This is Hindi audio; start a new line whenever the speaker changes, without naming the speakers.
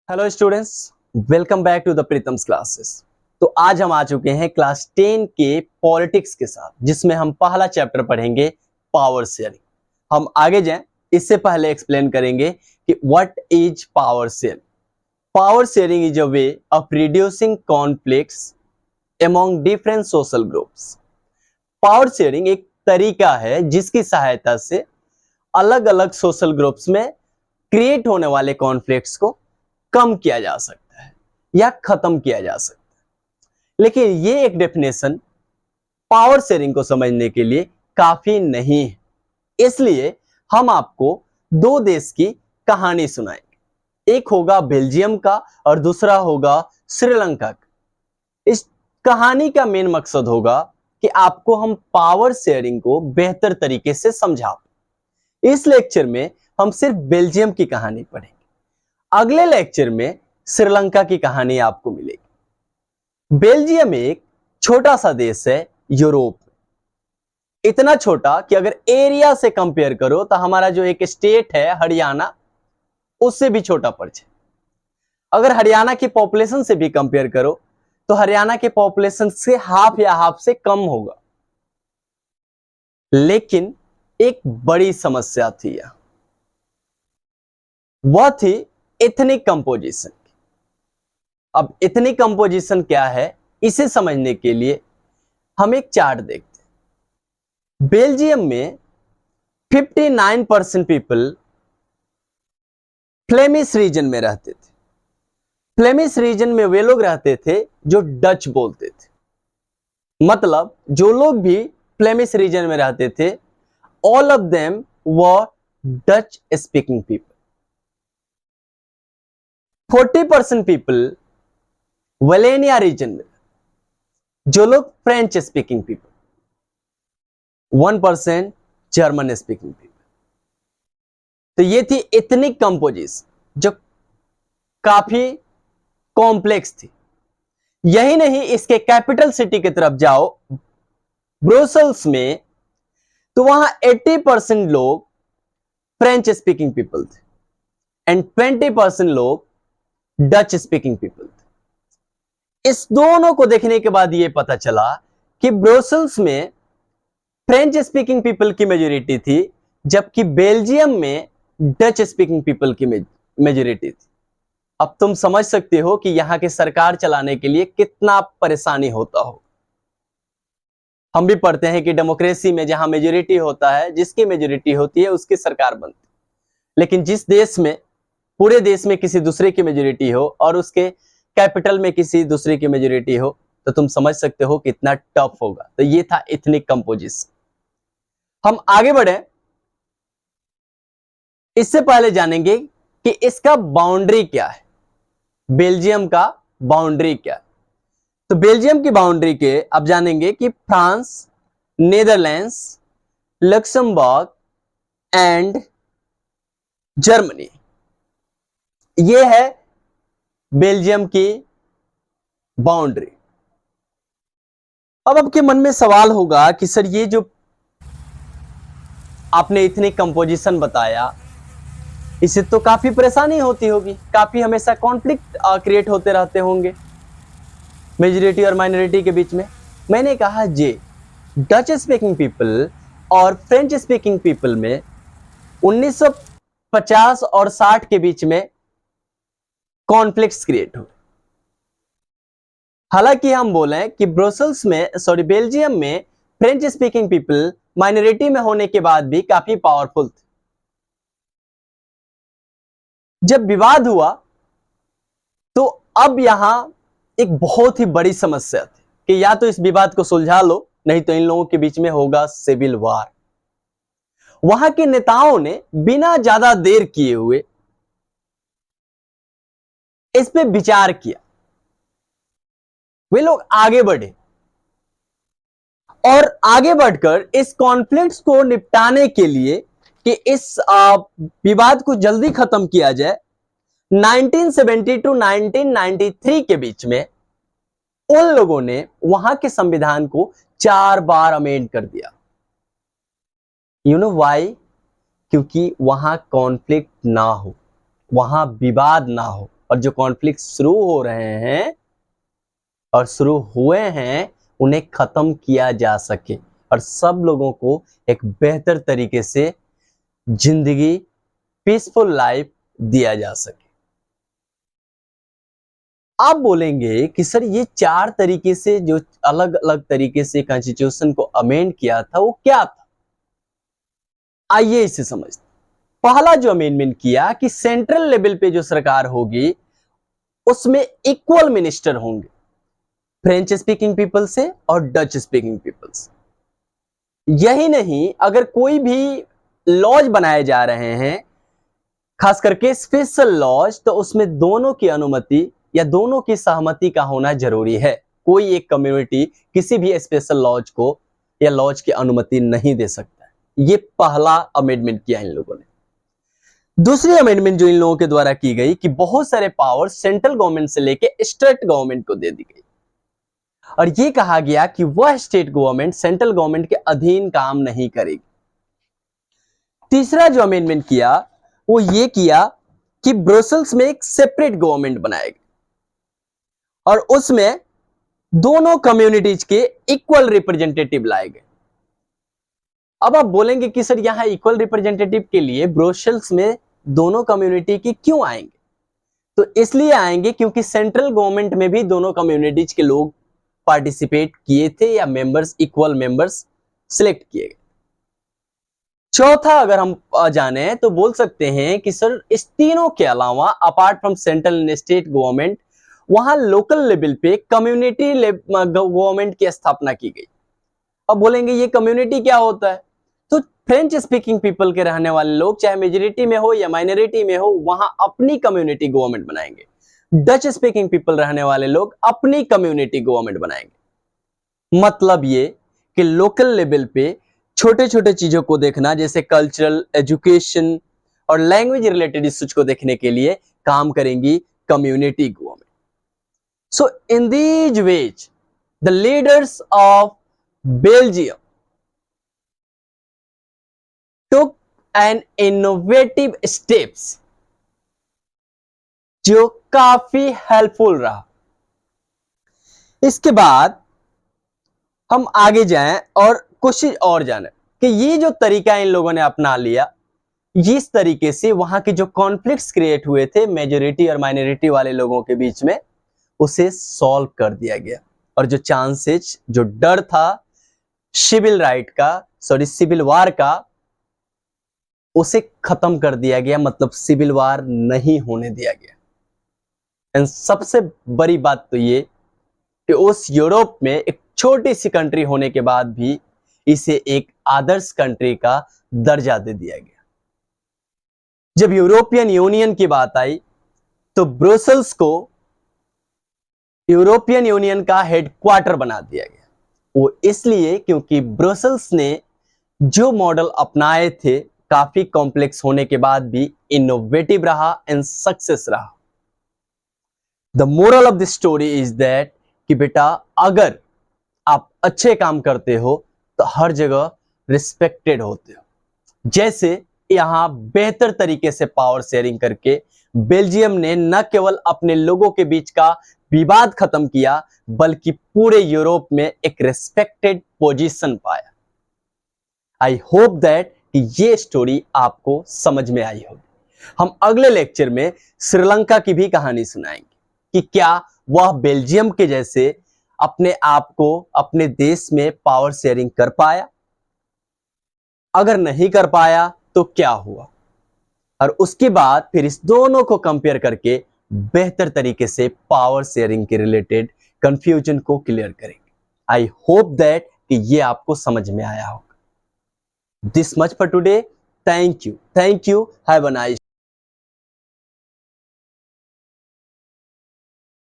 Hello students, welcome back to the Pritam's classes. तो आज हम आ चुके हैं क्लास 10 के पॉलिटिक्स के साथ, जिसमें हम पहला चैप्टर पढ़ेंगे पावर शेयरिंग। हम आगे जाएं इससे पहले एक्सप्लेन करेंगे कि what is power sharing. Power sharing is a way of reducing conflicts among different social groups. Power sharing एक तरीका है जिसकी सहायता से अलग अलग सोशल ग्रुप्स में क्रिएट होने वाले कॉन्फ्लिक्ट्स को कम किया जा सकता है या खत्म किया जा सकता है। लेकिन ये एक डेफिनेशन पावर शेयरिंग को समझने के लिए काफी नहीं है। इसलिए हम आपको दो देश की कहानी सुनाएंगे। एक होगा बेल्जियम का और दूसरा होगा श्रीलंका का। इस कहानी का मेन मकसद होगा कि आपको हम पावर शेयरिंग को बेहतर तरीके से समझा पाए। इस लेक्चर में हम सिर्फ बेल्जियम की कहानी पढ़ेंगे। अगले लेक्चर में श्रीलंका की कहानी आपको मिलेगी। बेल्जियम एक छोटा सा देश है यूरोप में। इतना छोटा कि अगर एरिया से कंपेयर करो तो हमारा जो एक स्टेट है हरियाणा, उससे भी छोटा पड़ जाए। अगर हरियाणा की पॉपुलेशन से भी कंपेयर करो तो हरियाणा के पॉपुलेशन से हाफ या हाफ से कम होगा। लेकिन एक बड़ी समस्या थी यहां, वह थी एथनिक कंपोजिशन। अब एथनिक कंपोजिशन क्या है, इसे समझने के लिए हम एक चार्ट देखते हैं। बेल्जियम में 59% पीपल फ्लेमिश रीजन में रहते थे। फ्लेमिश रीजन में वे लोग रहते थे जो डच बोलते थे। मतलब जो लोग भी फ्लेमिश रीजन में रहते थे, all of them were Dutch speaking people. 40% people Wallonia region में, जो लोग French speaking people. 1% German speaking people. तो ये थी एथनिक कंपोजिशन जो काफी कॉम्प्लेक्स थी। यही नहीं, इसके कैपिटल सिटी की तरफ जाओ ब्रुसेल्स में, तो वहां 80% लोग फ्रेंच स्पीकिंग पीपल थे एंड 20% लोग डच स्पीकिंग पीपल थे। इस दोनों को देखने के बाद यह पता चला कि ब्रुसेल्स में फ्रेंच स्पीकिंग पीपल की मेजोरिटी थी, जबकि बेल्जियम में डच स्पीकिंग पीपल की मेजोरिटी थी। अब तुम समझ सकते हो कि यहां की सरकार चलाने के लिए कितना परेशानी होता हो। हम भी पढ़ते हैं कि डेमोक्रेसी में जहां मेजोरिटी होता है, जिसकी मेजोरिटी होती है उसकी सरकार बनती है। लेकिन जिस देश में पूरे देश में किसी दूसरे की मेजोरिटी हो और उसके कैपिटल में किसी दूसरे की मेजोरिटी हो, तो तुम समझ सकते हो कितना टफ होगा। तो ये था एथनिक कंपोजिशन। हम आगे बढ़े, इससे पहले जानेंगे कि इसका बाउंड्री क्या है। बेल्जियम का बाउंड्री क्या है? तो बेल्जियम की बाउंड्री के अब जानेंगे कि France, Netherlands, Luxembourg and Germany, यह है बेल्जियम की बाउंड्री। अब आपके मन में सवाल होगा कि सर ये जो आपने एथनिक कंपोजिशन बताया, इससे तो काफी परेशानी होती होगी, काफी हमेशा कॉन्फ्लिक्ट क्रिएट होते रहते होंगे मेजॉरिटी और माइनॉरिटी के बीच में। मैंने कहा जे डच स्पीकिंग पीपल और फ्रेंच स्पीकिंग पीपल में 1950 और 60 के बीच में कॉन्फ्लिक्ट्स क्रिएट हुए। हालांकि हम बोलें कि बेल्जियम में फ्रेंच स्पीकिंग पीपल माइनॉरिटी में होने के बाद भी काफी पावरफुल थे। जब विवाद हुआ तो अब यहां एक बहुत ही बड़ी समस्या थी कि या तो इस विवाद को सुलझा लो, नहीं तो इन लोगों के बीच में होगा सिविल वार। वहां के नेताओं ने बिना ज्यादा देर किए हुए इस पे विचार किया। वे लोग आगे बढ़े और आगे बढ़कर इस कॉन्फ्लिक्ट्स को निपटाने के लिए कि इस विवाद को जल्दी खत्म किया जाए, 1970 टू 1993 के बीच में उन लोगों ने वहां के संविधान को 4 बार अमेंड कर दिया। You know why? क्योंकि वहां कॉन्फ्लिक्ट ना हो, वहां विवाद ना हो। और जो कॉन्फ्लिक्ट शुरू हो रहे हैं और शुरू हुए हैं उन्हें खत्म किया जा सके और सब लोगों को एक बेहतर तरीके से जिंदगी, पीसफुल लाइफ दिया जा सके। आप बोलेंगे कि सर ये 4 तरीके से जो अलग अलग तरीके से कॉन्स्टिट्यूशन को अमेंड किया था वो क्या था? आइए इसे समझते। पहला जो अमेंडमेंट किया कि सेंट्रल लेवल पे जो सरकार होगी उसमें इक्वल मिनिस्टर होंगे, फ्रेंच स्पीकिंग पीपल से और डच स्पीकिंग पीपल से। यही नहीं, अगर कोई भी लॉज बनाए जा रहे हैं, खास करके स्पेशल लॉज, तो उसमें दोनों की अनुमति या दोनों की सहमति का होना जरूरी है। कोई एक कम्युनिटी किसी भी स्पेशल लॉज को या लॉज की अनुमति नहीं दे सकता। ये पहला अमेंडमेंट किया इन लोगों ने। दूसरी अमेंडमेंट जो इन लोगों के द्वारा की गई कि बहुत सारे पावर सेंट्रल गवर्नमेंट से लेके स्टेट गवर्नमेंट को दे दी गई और ये कहा गया कि वह स्टेट गवर्नमेंट सेंट्रल गवर्नमेंट के अधीन काम नहीं करेगी। तीसरा जो अमेंडमेंट किया वो ये किया कि ब्रसेल्स में एक सेपरेट गवर्नमेंट बनाएगा और उसमें दोनों कम्युनिटीज के इक्वल रिप्रेजेंटेटिव लाए गए। अब आप बोलेंगे कि सर यहां इक्वल रिप्रेजेंटेटिव के लिए ब्रसेल्स में दोनों कम्युनिटी की क्यों आएंगे? तो इसलिए आएंगे क्योंकि सेंट्रल गवर्नमेंट में भी दोनों कम्युनिटीज के लोग पार्टिसिपेट किए थे या मेंबर्स, इक्वल मेंबर्स सिलेक्ट किए गए। चौथा अगर हम जाने तो बोल सकते हैं कि सर इस तीनों के अलावा apart from central and state government वहां लोकल लेवल पे कम्युनिटी गवर्नमेंट की स्थापना की गई। अब बोलेंगे ये कम्युनिटी क्या होता है? तो फ्रेंच स्पीकिंग पीपल के रहने वाले लोग चाहे मेजोरिटी में हो या माइनॉरिटी में हो वहां अपनी कम्युनिटी गवर्नमेंट बनाएंगे। डच स्पीकिंग पीपल रहने वाले लोग अपनी कम्युनिटी गवर्नमेंट बनाएंगे। मतलब ये कि लोकल लेवल पे छोटे छोटे चीजों को देखना, जैसे कल्चरल, एजुकेशन और लैंग्वेज रिलेटेड इश्यूज को देखने के लिए काम करेंगी community government. So in these veg the leaders of Belgium took an innovative steps जो काफी हेल्पफुल रहा। इसके बाद हम आगे जाएं और कुछ चीज और जाने कि ये जो तरीका इन लोगों ने अपना लिया, इस तरीके से वहां के जो कॉन्फ्लिक्ट्स क्रिएट हुए थे मेजॉरिटी और माइनॉरिटी वाले लोगों के बीच में, उसे सॉल्व कर दिया गया और जो चांसेस, जो डर था सिविल वार का, उसे खत्म कर दिया गया। मतलब सिविल वार नहीं होने दिया गया। एंड सबसे बड़ी बात तो ये कि उस यूरोप में एक छोटी सी कंट्री होने के बाद भी इसे एक आदर्श कंट्री का दर्जा दे दिया गया। जब यूरोपियन यूनियन की बात आई तो ब्रुसेल्स को यूरोपियन यूनियन का हेडक्वार्टर बना दिया गया। वो इसलिए क्योंकि ब्रुसेल्स ने जो मॉडल अपनाए थे काफी कॉम्प्लेक्स होने के बाद भी इनोवेटिव रहा एंड सक्सेस रहा। The moral of the story is that कि बेटा अगर आप अच्छे काम करते हो तो हर जगह रिस्पेक्टेड होते हो। जैसे यहां बेहतर तरीके से पावर शेयरिंग करके बेल्जियम ने न केवल अपने लोगों के बीच का विवाद खत्म किया बल्कि पूरे यूरोप में एक रिस्पेक्टेड पोजीशन पाया। आई होप दैट कि ये स्टोरी आपको समझ में आई होगी। हम अगले लेक्चर में श्रीलंका की भी कहानी सुनाएंगे कि क्या वह बेल्जियम के जैसे अपने आप को अपने देश में पावर शेयरिंग कर पाया, अगर नहीं कर पाया तो क्या हुआ, और उसके बाद फिर इस दोनों को कंपेयर करके बेहतर तरीके से पावर शेयरिंग के रिलेटेड कंफ्यूजन को क्लियर करेंगे। आई होप दैट कि ये आपको समझ में आया होगा। This much for today. Thank you. Have a nice